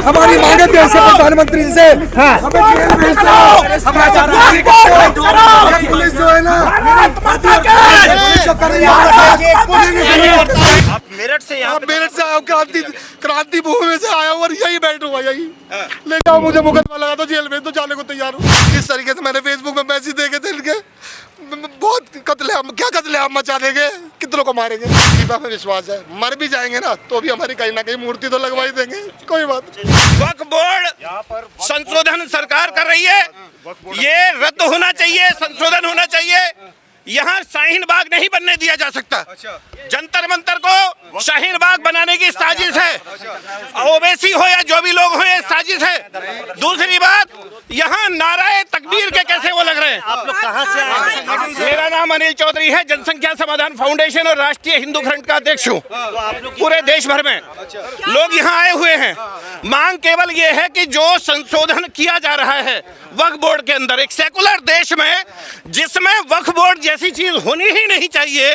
हमारी मांगे थे ऐसे प्रधानमंत्री से पुलिस जो है ना मेरठ से आया क्रांति भूमि से आया और यही बैठूंगा, यही ले जाओ मुझे, मुकदमा लगा दो, जेल में तो जाने को तैयार हूँ। इस तरीके से मैंने फेसबुक में मैसेज देखे थे इनके, बहुत कत्लेआम, क्या कत्लेआम मचा देंगे, कितनों को मारेंगे। दीपा में विश्वास है, मर भी जाएंगे ना तो भी हमारी कहीं ना कहीं मूर्ति तो लगवा ही देंगे, कोई बात नहीं। वक्फ बोर्ड संशोधन सरकार कर रही है, ये रद्द होना चाहिए, संशोधन होना चाहिए। यहाँ शाहीन बाग नहीं बनने दिया जा सकता। जंतर मंतर को शाहीन बाग बनाने की साजिश है। ओवैसी हो या जो भी लोग हो, ये साजिश है। दूसरी बात, यहाँ नाराए तकबीर के कैसे वो लग रहे हैं। आप लोग कहाँ से आए? मेरा नाम अनिल चौधरी है, जनसंख्या समाधान फाउंडेशन और राष्ट्रीय हिंदू फ्रंट का अध्यक्ष हूँ। पूरे देश भर में लोग यहाँ आए हुए हैं। मांग केवल ये है कि जो संशोधन किया जा रहा है वक्फ बोर्ड के अंदर, एक सेकुलर देश में जिसमें वक्फ बोर्ड जैसी चीज होनी ही नहीं चाहिए,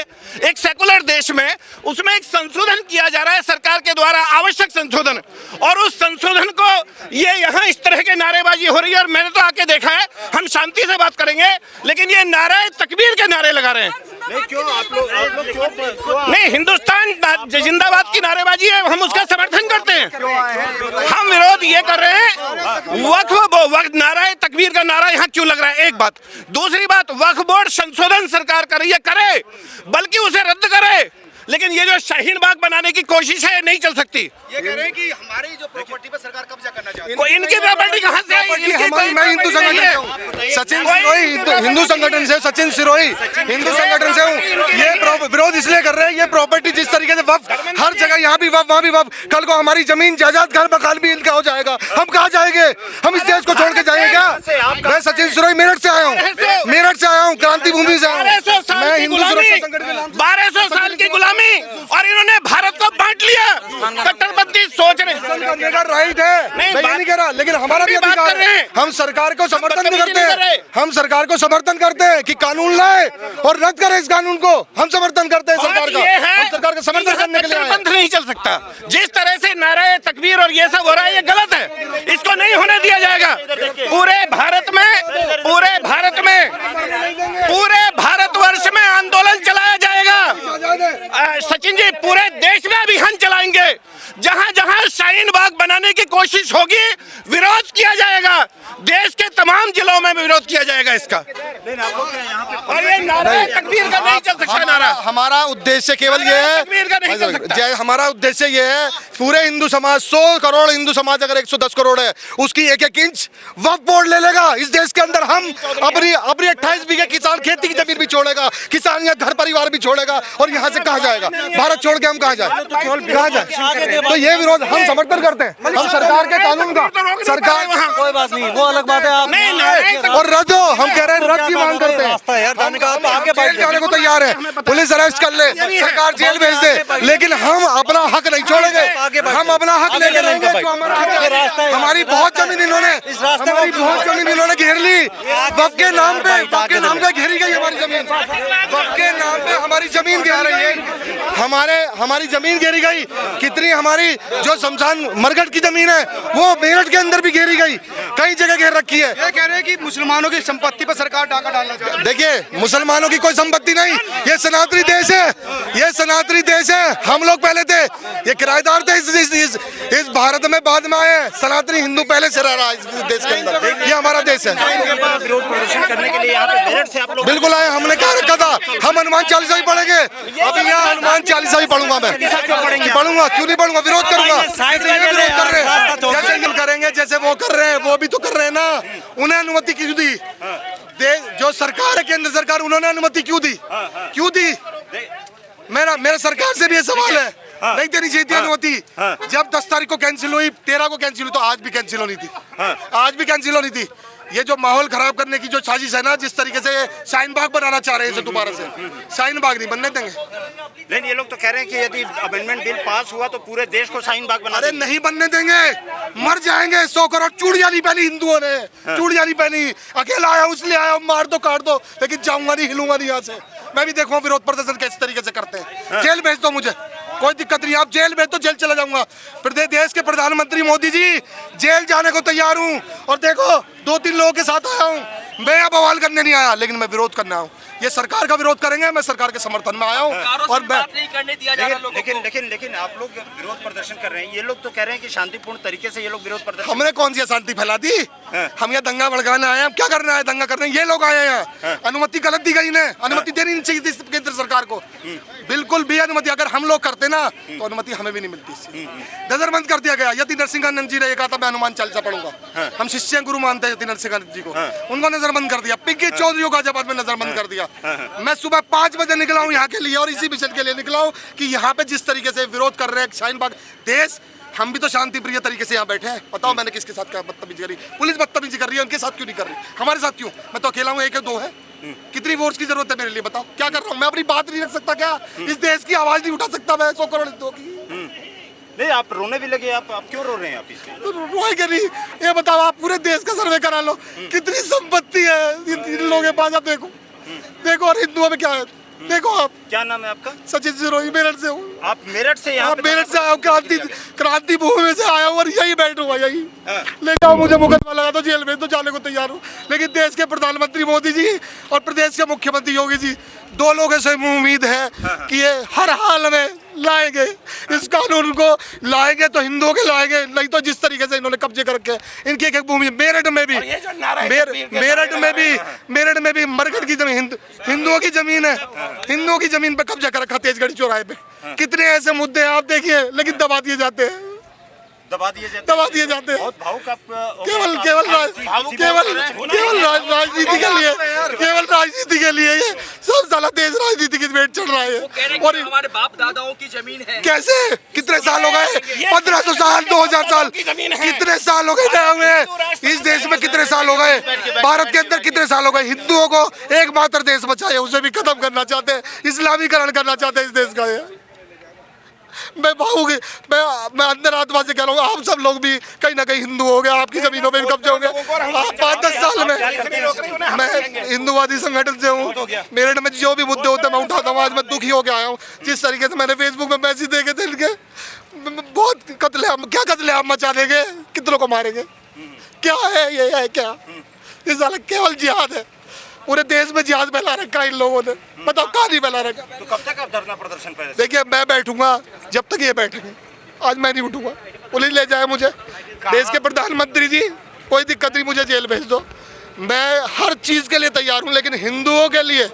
एक सेकुलर देश में उसमें एक संशोधन किया जा रहा है सरकार के द्वारा, आवश्यक संशोधन, और उस संशोधन को ये यहाँ इस तरह के नारेबाजी हो रही है। और मैंने तो आके देखा है, हम शांति से बात करेंगे, लेकिन ये नारे तकबीर के नारे लगा रहे हैं। नहीं, क्यों आप लोग क्यों नहीं, हिंदुस्तान जिंदाबाद की नारेबाजी है, हम उसका समर्थन करते हैं। हम विरोध ये कर रहे हैं, वक्फ नारा तकबीर का नारा यहाँ क्यों लग रहा है, एक बात। दूसरी बात, वक्फ बोर्ड संशोधन सरकार कर रही है, करे, बल्कि उसे रद्द करे, लेकिन ये जो शाहीन बाग बनाने की कोशिश है नहीं चल सकती। ये कह रहे हैं कि हमारी जो प्रॉपर्टी पर सरकार कब्जा करना चाहती है। कोई इनकी प्रॉपर्टी कहाँ से आई? मैं हिंदू संगठन से हूँ, सचिन सिरोही हिंदू संगठन से, सचिन सिरोही हिंदू संगठन से हूँ। ये विरोध इसलिए कर रहे हैं, ये प्रॉपर्टी जिस तरीके से वक्फ, हर जगह यहाँ भी वक्फ, वहाँ भी वक्फ, कल को हमारी जमीन जायदाद घर मकान भी इनका हो जाएगा, हम कहाँ जाएंगे? हम इस देश को छोड़ के जाएंगे क्या? मैं सचिन सिरोही मेरठ से आया हूँ, मेरठ से आया हूँ, क्रांति भूमि से आया हूँ। मैं हिंदू सुरक्षा संगठन के नाम 1200 साल की गुलामी, और इन्होंने भारत को बांट लिया। कट्टरपंथी सोच रहे हैं, राइट है, मैं ये नहीं कह रहा, लेकिन हमारा भी अधिकार है। हम सरकार को समर्थन करते हैं, हम सरकार को समर्थन करते हैं कि कानून लाए और रद्द करें इस कानून को। हम समर्थन करते हैं सरकार का, हम सरकार का समर्थन करने के लिए आए। नहीं चल सकता जिस तरह से नारे तकबीर और ये सब हो रहा है, ये गलत है, इसको नहीं होने दिया जाएगा। पूरे भारतवर्ष में आंदोलन चलाया जाएगा। सचिन जी, पूरे देश में अभियान चलाएंगे, जहां जहां शाहीन बाग बनाने की कोशिश होगी विरोध किया जाएगा, देश के तमाम जिलों में विरोध किया जाएगा इसका। और ये नारा तकबीर का नहीं चल सकता नारा। हमारा उद्देश्य केवल ये है, हमारा उद्देश्य ये है, पूरे हिंदू समाज 100 करोड़ हिंदू समाज अगर 110 करोड़ है, उसकी एक एक इंच वक्फ बोर्ड ले लेगा इस देश के अंदर। हम अपनी 28 बीघे किसान खेती की जमीन भी छोड़ेगा, किसान या घर परिवार भी छोड़ेगा, और यहाँ से कहाँ जाएगा? भारत छोड़ के हम कहाँ जाए? कहाँ जाए? तो ये विरोध हम समर्थन करते हैं, हम सरकार के कानून का, सरकार कोई बात नहीं, वो अलग बात है। आप और रद्द हो, हम कह रहे हैं रद्द की मांग करते हैं। जेल जाने को तैयार है, पुलिस अरेस्ट कर ले, सरकार जेल भेज दे, लेकिन हम अपना हक नहीं छोड़ेंगे, हम अपना हक लेके रहेंगे। जो हमारा हक है, हमारी बहुत जमीन इन्होंने घेर ली, वक्फ के नाम पे, वक्फ के नाम पे घेरी गई हमारी जमीन, वक्फ के नाम पे हमारी जमीन घेर रही है, हमारी जमीन घेरी गई। कितनी हमारी जो शमशान मरघट की जमीन है वो मेरठ के अंदर भी घेरी गई, कई जगह घेर रखी है। ये कह रहे हैं कि मुसलमानों की संपत्ति पर सरकार डाका डालना चाहती है। देखिए, मुसलमानों की कोई संपत्ति नहीं, ये सनातनी देश है, ये सनातनी देश है। हम लोग पहले थे, ये किराएदार थे इस भारत में, बाद में आए हैं। सनातनी हिंदू पहले से रह रहा है इस देश के अंदर, ये हमारा देश है। विरोध प्रदर्शन करने के लिए यहाँ पे मेरठ से आप लोग बिल्कुल आए, हमने कहा रखा था हम हनुमान चालीसा भी पढ़ेंगे, अभी यहाँ हनुमान चालीसा भी पढ़ूंगा मैं, पढ़ूंगा, क्यों नहीं पढ़ूंगा, विरोध करूंगा। विरोध कर रहे हैं, जैसे करेंगे, जैसे वो कर रहे हैं, वो भी तो कर रहे हैं ना। उन्हें अनुमति क्यों दी? जो सरकार है, केंद्र सरकार, उन्होंने अनुमति क्यों दी? क्यों दी? मेरा सरकार से भी ये सवाल है, नहीं देनी चाहिए थी अनुमति। जब 10 तारीख को कैंसिल हुई, 13 को कैंसिल हुई, तो आज भी कैंसिल होनी थी, आज भी कैंसिल होनी थी। ये जो माहौल खराब करने की जो साजिश है ना, जिस तरीके से शाहीन बाग बनाना चाह रहे हैं, दोबारा से शाहीन बाग नहीं बनने देंगे। लेकिन ये लोग तो कह रहे हैं कि यदि अमेंडमेंट बिल पास हुआ तो पूरे देश को शाहीन बाग बना अरे नहीं बनने देंगे, मर जाएंगे। 100 करोड़ चूड़ियां नहीं पहनी हिंदुओं ने, चूड़ियां नहीं पहनी, अकेला आया उसलिए आया, मार दो काट दो, लेकिन जाऊंगा नहीं, हिलूंगा नहीं यहाँ से। मैं भी देखूं विरोध प्रदर्शन किस तरीके से करते हैं। जेल भेज दो मुझे, कोई दिक्कत नहीं, आप जेल भेज दो, जेल चला जाऊंगा। देश के प्रधानमंत्री मोदी जी, जेल जाने को तैयार हूँ। और देखो 2-3 लोगों के साथ आया हूँ, मैं यहाँ बवाल करने नहीं आया, लेकिन मैं विरोध करने आया हूँ। ये सरकार का विरोध करेंगे, मैं सरकार के समर्थन में आया हूँ। और लेकिन आप लोग विरोध प्रदर्शन कर रहे हैं, ये लोग तो कह रहे हैं कि शांतिपूर्ण तरीके से ये लोग विरोध प्रदर्शन। हमने कौन सी अशांति फैला दी? हम यहाँ दंगा भड़काने आए हैं, हम क्या करना है? दंगा करने ये लोग आए हैं यहाँ। अनुमति गलत दी गई, अनुमति देनी नहीं चाहिए थी केंद्र सरकार को, बिल्कुल भी अनुमति। अगर हम लोग करते ना तो अनुमति हमें भी नहीं मिलती। नजरबंद कर दिया गया। यदि नरसिंहानंद जी ने कहा था मैं हनुमान चालीसा पढ़ूंगा, हम शिष्य गुरु मानते हैं यदि नरसिंहानंद जी को, उनको नजरबंद कर दिया। पिंकी चौधरी को गाजियाबाद में नजरबंद कर दिया। मैं सुबह 5 बजे निकला हूँ यहाँ के लिए, और इसी मिशन के लिए निकला हूँ कि यहाँ पे जिस तरीके से विरोध कर रहे हैं शाहीन बाग देश, हम भी तो शांति प्रिय तरीके से यहाँ बैठे हैं। बताओ मैंने किसके साथ क्या बदतमीजी करी? पुलिस बदतमीजी कर रही है, उनके साथ क्यों नहीं कर रही? हमारे साथ क्यों? मैं तो अकेला हूँ, 1 या 2 है। कितनी वोट्स की जरूरत है मेरे लिए? बताओ क्या कर रहा हूँ मैं? अपनी बात नहीं रख सकता क्या? इस देश की आवाज नहीं उठा सकता मैं 100 करोड़ हिंदुओं की? नहीं, आप रोने भी लगे। आप क्यों रो रहे हैं? आप इसके तो रोएंगे नहीं। ये बताओ, आप पूरे देश का सर्वे करा लो, कितनी संपत्ति है इन लोगों के पास। आप देखो और हिंदुओं में क्या है देखो। आप क्या नाम है आपका? सचिन सिरोही, मेरठ से हूँ। आप मेरठ से? यहाँ मेरठ से आया हूँ, क्रांति भूमि से आया हूँ, और यही बैठूंगा, यही ले जाओ मुझे, मुकदमा लगा दो, जेल भेज दो, जाने को तैयार हूँ। लेकिन देश के प्रधानमंत्री मोदी जी और प्रदेश के मुख्यमंत्री योगी जी, 2 लोगों से उम्मीद है कि ये हर हाल में लाएंगे इस कानून को, लाएंगे तो हिंदुओं के लाएंगे, नहीं तो जिस तरीके से इन्होंने कब्जे कर रखे हैं इनकी एक भूमि। मेरठ में भी मरकट की जमीन हिंदुओं की जमीन है, हिंदुओं की जमीन पे कब्जा कर रखा तेजगढ़ चौराहे पे। कितने ऐसे मुद्दे हैं आप देखिए, लेकिन दबा दिए जाते हैं, दबा दिए जाते हैं। केवल राजनीति के लिए, केवल राजनीति के लिए ये सब साला देश राजनीति की भेंट चढ़ रहा है। और हमारे बाप दादाओं की जमीन है। कैसे? कितने साल हो गए? 1500 साल, 2000 साल, कितने साल हो गए नए हुए इस देश में? कितने साल हो गए? भारत के अंदर कितने साल हो गए? हिंदुओं को एकमात्र देश बचा है, उसे भी खत्म करना चाहते हैं, इस्लामीकरण करना चाहते हैं इस देश का। मैं भाऊंगी, मैं अंदर आत्मा से कह रहा हूँ, आप सब लोग भी कहीं ना कहीं हिंदू हो गए, आपकी जमीनों पे भी कब्जे होंगे। आप 5-10 साल में, मैं हिंदुवादी संगठन से हूँ, मेरठ में जो भी मुद्दे होते हैं मैं उठाता हूँ। आज मैं दुखी होकर आया हूँ, जिस तरीके से मैंने फेसबुक में मैसेज देखे थे इनके, बहुत कत्लेआम, क्या कत्लेआम मचा देंगे, कितनों को मारेंगे, क्या है ये? है क्या ये? साला केवल जिहाद है, पूरे देश में जिहाद फैला रखा है इन लोगों ने। बताओ कहाँ नहीं फैला रखा? तो कब तक आप धरना प्रदर्शन करेंगे? देखिए मैं बैठूंगा जब तक ये बैठेंगे, आज मैं नहीं उठूंगा। पुलिस ले जाए मुझे, देश के प्रधानमंत्री जी कोई दिक्कत नहीं, मुझे जेल भेज दो, मैं हर चीज के लिए तैयार हूँ। लेकिन हिंदुओं के लिए,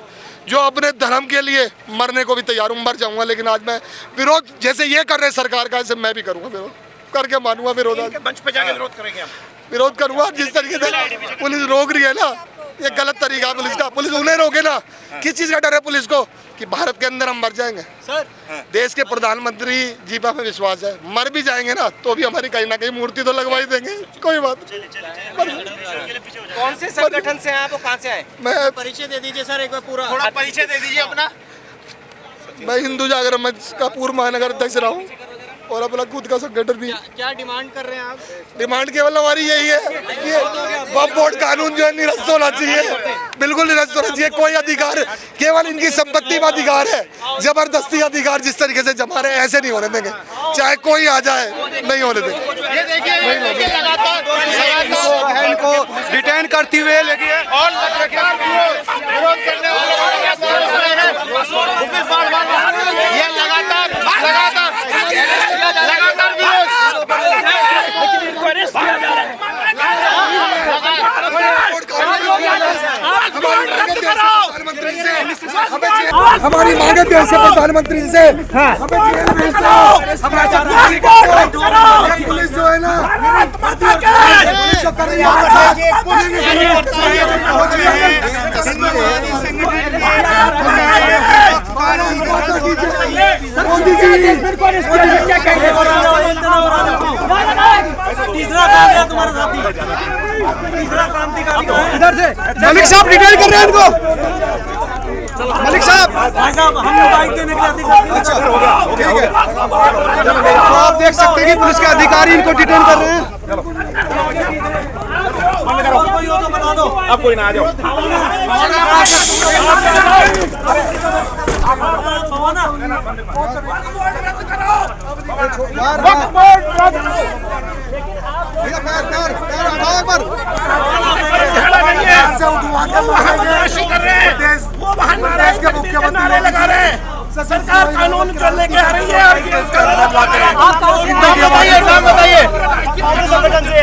जो अपने धर्म के लिए मरने को भी तैयार हूँ, मर जाऊंगा। लेकिन आज मैं विरोध जैसे ये कर रहे सरकार का, ऐसे मैं भी करूँगा, विरोध करके मानूंगा। विरोध मंच पे जाके विरोध करेंगे हम, विरोध करूंगा। जिस तरीके से पुलिस रोक रही है ना, ये गलत तरीका है पुलिस का। पुलिस उन्हें रोके ना, किस चीज का डर है पुलिस को? कि भारत के अंदर हम मर जाएंगे। सर देश के प्रधानमंत्री जी पे हमें विश्वास है, मर भी जाएंगे ना तो भी हमारी कहीं ना कहीं मूर्ति तो लगवा ही देंगे, कोई बात। कौन से संगठन से हैं आप, कहाँ से आए? मैं परिचय दे दीजिए सर, एक बार पूरा थोड़ा परिचय दे दीजिए अपना। मैं हिंदू जागरण मंच का पूर्व महानगर अध्यक्ष रहा हूँ, और अपना खुद का संगठन भी। क्या डिमांड कर रहे हैं आप? डिमांड केवल हमारी यही है कि वक्फ बोर्ड कानून जो है निरस्त होना चाहिए, बिल्कुल निरस्त होना चाहिए। कोई अधिकार, केवल इनकी संपत्ति में अधिकार है, जबरदस्ती अधिकार जिस तरीके से जमा रहे ऐसे नहीं होने देंगे, चाहे कोई आ जाए, नहीं होने देंगे। इनको डिटेन करती हुए लगी है और विरोध करने ये लगातार हमारी मांगे देश के प्रधानमंत्री से हमें जेल भेज दो। पुलिस जो है ना मोदी जी तीसरा काम है तुम्हारे साथी, तीसरा क्रांतिकारी इधर से मलिक साहब डिटेन कर रहे हैं इनको। मलिक साहब, हम बाइक देने के अधिकारी। अच्छा ठीक है, तो आप देख सकते हैं कि पुलिस के अधिकारी इनको डिटेन कर रहे हैं। कोई हो तो बता दो, अब कोई ना आ जाओ। बदमाशी कर रहे हैं, वो वहाँ नारे लगा रहे हैं। सरकार कानून को लेके आ रही है और ये उसका नाम बताइए। संगठन से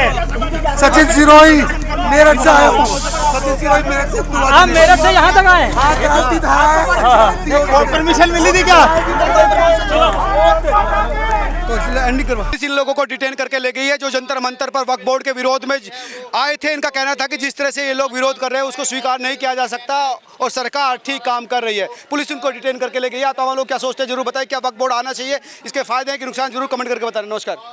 सचिन सिरोही मेरठ से आया हूँ। सचिन सिरोही मेरठ से। आप मेरठ से यहाँ तक आए? परमिशन मिली थी क्या? तो एंडिंग करवा। इन लोगों को डिटेन करके ले गई है जो जंतर मंतर पर वक्फ बोर्ड के विरोध में आए थे। इनका कहना था कि जिस तरह से ये लोग विरोध कर रहे हैं उसको स्वीकार नहीं किया जा सकता और सरकार ठीक काम कर रही है। पुलिस उनको डिटेन करके ले गई है। आप लोग क्या सोचते हैं जरूर बताएं। क्या वक्फ बोर्ड आना चाहिए? इसके फायदे हैं कि नुकसान जरूर कमेंट करके बताएं। नमस्कार।